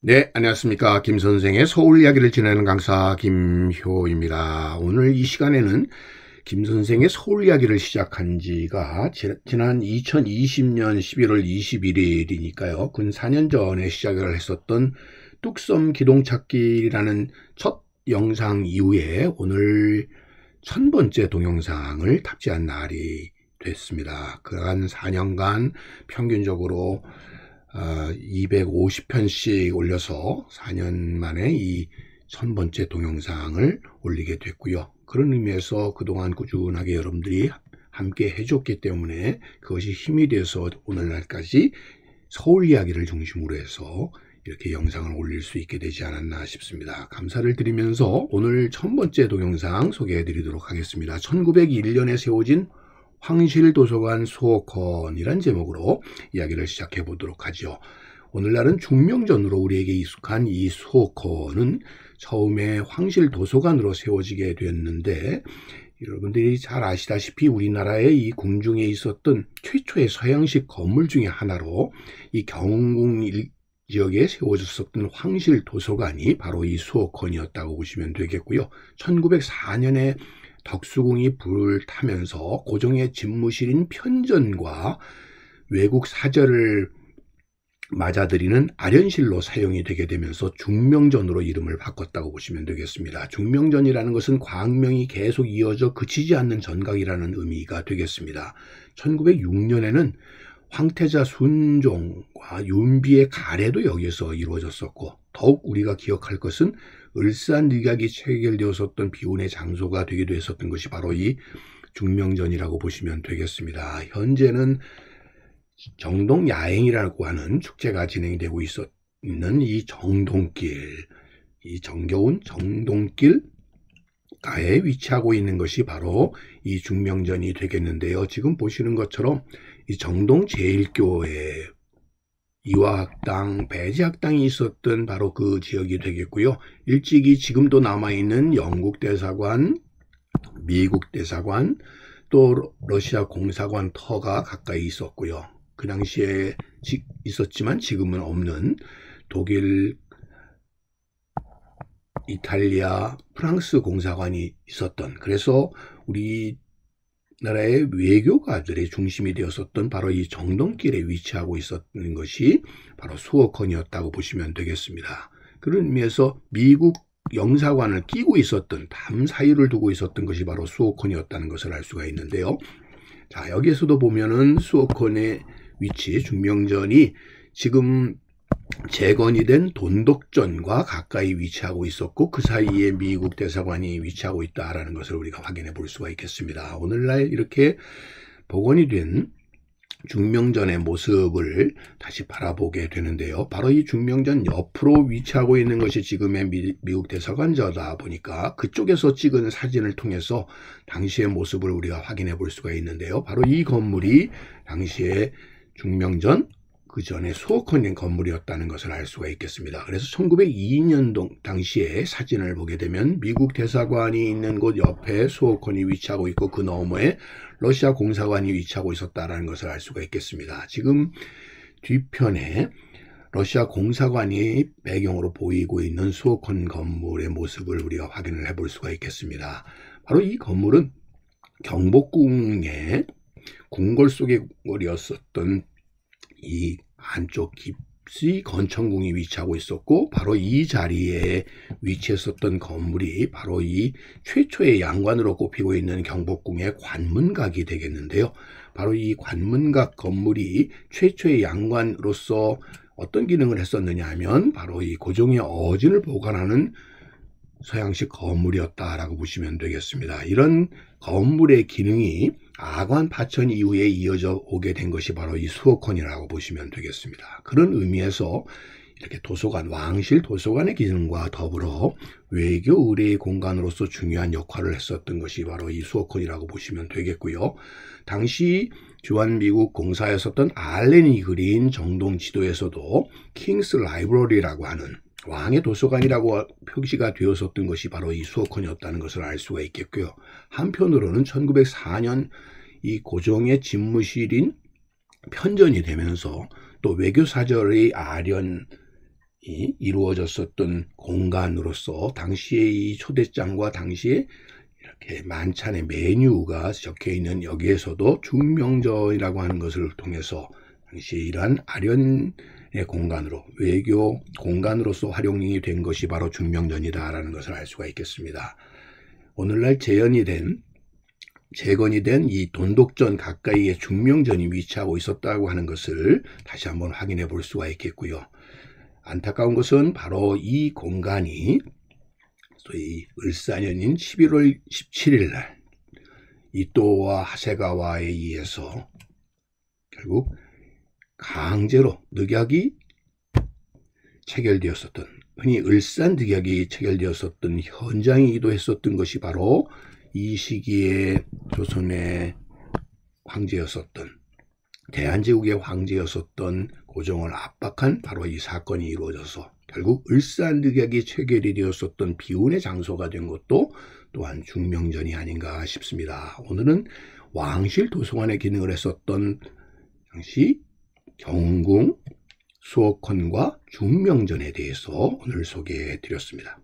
네, 안녕하십니까. 김 선생의 서울 이야기를 지내는 강사 김효입니다. 오늘 이 시간에는 김 선생의 서울 이야기를 시작한 지가 지난 2020년 11월 21일이니까요. 근 4년 전에 시작을 했었던 뚝섬 기동찾기라는 첫 영상 이후에 오늘 1000번째 동영상을 탑재한 날이 됐습니다. 그간 4년간 평균적으로 250편씩 올려서 4년 만에 이 1000번째 동영상을 올리게 됐고요. 그런 의미에서 그동안 꾸준하게 여러분들이 함께 해줬기 때문에 그것이 힘이 돼서 오늘날까지 서울 이야기를 중심으로 해서 이렇게 영상을 올릴 수 있게 되지 않았나 싶습니다. 감사를 드리면서 오늘 1000번째 동영상 소개해 드리도록 하겠습니다. 1901년에 세워진 황실도서관 수호컨이란 제목으로 이야기를 시작해 보도록 하죠. 오늘날은 중명전으로 우리에게 익숙한 이 수호컨은 처음에 황실도서관으로 세워지게 되었는데, 여러분들이 잘 아시다시피 우리나라의 이 궁중에 있었던 최초의 서양식 건물 중에 하나로 이 경궁 지역에 세워졌었던 황실도서관이 바로 이 수호컨이었다고 보시면 되겠고요. 1904년에 덕수궁이 불을 타면서 고종의 집무실인 편전과 외국 사절을 맞아들이는 아련실로 사용이 되게 되면서 중명전으로 이름을 바꿨다고 보시면 되겠습니다. 중명전이라는 것은 광명이 계속 이어져 그치지 않는 전각이라는 의미가 되겠습니다. 1906년에는 황태자 순종과 윤비의 가례도 여기서 이루어졌었고, 더욱 우리가 기억할 것은 을사늑약이 체결되었었던 비운의 장소가 되기도 했었던 것이 바로 이 중명전이라고 보시면 되겠습니다. 현재는 정동야행이라고 하는 축제가 진행이 되고 있는 이 정동길, 이 정겨운 정동길 가에 위치하고 있는 것이 바로 이 중명전이 되겠는데요. 지금 보시는 것처럼 이 정동 제일교회 이화학당, 배지학당이 있었던 바로 그 지역이 되겠고요. 일찍이 지금도 남아있는 영국 대사관, 미국 대사관, 또 러시아 공사관 터가 가까이 있었고요. 그 당시에 있었지만 지금은 없는 독일, 이탈리아, 프랑스 공사관이 있었던, 그래서 우리나라의 외교가들의 중심이 되었었던 바로 이 정동길에 위치하고 있었던 것이 바로 수호컨이었다고 보시면 되겠습니다. 그런 의미에서 미국 영사관을 끼고 있었던, 담 사이를 두고 있었던 것이 바로 수호컨이었다는 것을 알 수가 있는데요. 자, 여기에서도 보면은 수호컨의 위치, 중명전이 지금 재건이 된 돈독전과 가까이 위치하고 있었고, 그 사이에 미국 대사관이 위치하고 있다라는 것을 우리가 확인해 볼 수가 있겠습니다. 오늘날 이렇게 복원이 된 중명전의 모습을 다시 바라보게 되는데요. 바로 이 중명전 옆으로 위치하고 있는 것이 지금의 미국 대사관저다 보니까 그쪽에서 찍은 사진을 통해서 당시의 모습을 우리가 확인해 볼 수가 있는데요. 바로 이 건물이 당시에 중명전 그 전에 수호컨인 건물이었다는 것을 알 수가 있겠습니다. 그래서 1902년도 당시에 사진을 보게 되면 미국 대사관이 있는 곳 옆에 수호컨이 위치하고 있고, 그 너머에 러시아 공사관이 위치하고 있었다는 것을 알 수가 있겠습니다. 지금 뒤편에 러시아 공사관이 배경으로 보이고 있는 수호컨 건물의 모습을 우리가 확인을 해볼 수가 있겠습니다. 바로 이 건물은 경복궁의 궁궐 속의 궁궐이었었던 이 안쪽 깊이 건천궁이 위치하고 있었고, 바로 이 자리에 위치했었던 건물이 바로 이 최초의 양관으로 꼽히고 있는 경복궁의 관문각이 되겠는데요. 바로 이 관문각 건물이 최초의 양관으로서 어떤 기능을 했었느냐 하면 바로 이 고종의 어진을 보관하는 서양식 건물이었다라고 보시면 되겠습니다. 이런 건물의 기능이 아관 파천 이후에 이어져 오게 된 것이 바로 이 수호컨이라고 보시면 되겠습니다. 그런 의미에서 이렇게 도서관, 왕실 도서관의 기능과 더불어 외교 의뢰의 공간으로서 중요한 역할을 했었던 것이 바로 이 수호컨이라고 보시면 되겠고요. 당시 주한미국 공사였었던 알렌이 그린 정동 지도에서도 킹스 라이브러리라고 하는 왕의 도서관이라고 표기가 되었었던 것이 바로 이 수호컨이었다는 것을 알 수가 있겠고요. 한편으로는 1904년 이 고종의 집무실인 편전이 되면서 또 외교사절의 아련이 이루어졌었던 공간으로서 당시의 이 초대장과 당시에 이렇게 만찬의 메뉴가 적혀 있는 여기에서도 중명전이라고 하는 것을 통해서 당시에 이러한 아련의 공간으로 외교 공간으로서 활용이 된 것이 바로 중명전이다라는 것을 알 수가 있겠습니다. 오늘날 재건이 된 이 돈독전 가까이에 중명전이 위치하고 있었다고 하는 것을 다시 한번 확인해 볼 수가 있겠고요. 안타까운 것은 바로 이 공간이 소위 을사년인 11월 17일 날 이또와 하세가와에 의해서 결국 강제로 늑약이 체결되었었던, 흔히 을산늑약이 체결되었었던 현장이기도 했었던 것이 바로 이 시기에 조선의 황제였었던, 대한제국의 황제였었던 고종을 압박한 바로 이 사건이 이루어져서 결국 을산늑약이 체결이 되었었던 비운의 장소가 된 것도 또한 중명전이 아닌가 싶습니다. 오늘은 왕실 도서관의 기능을 했었던 당시 경궁, 수옥헌과 중명전에 대해서 오늘 소개해 드렸습니다.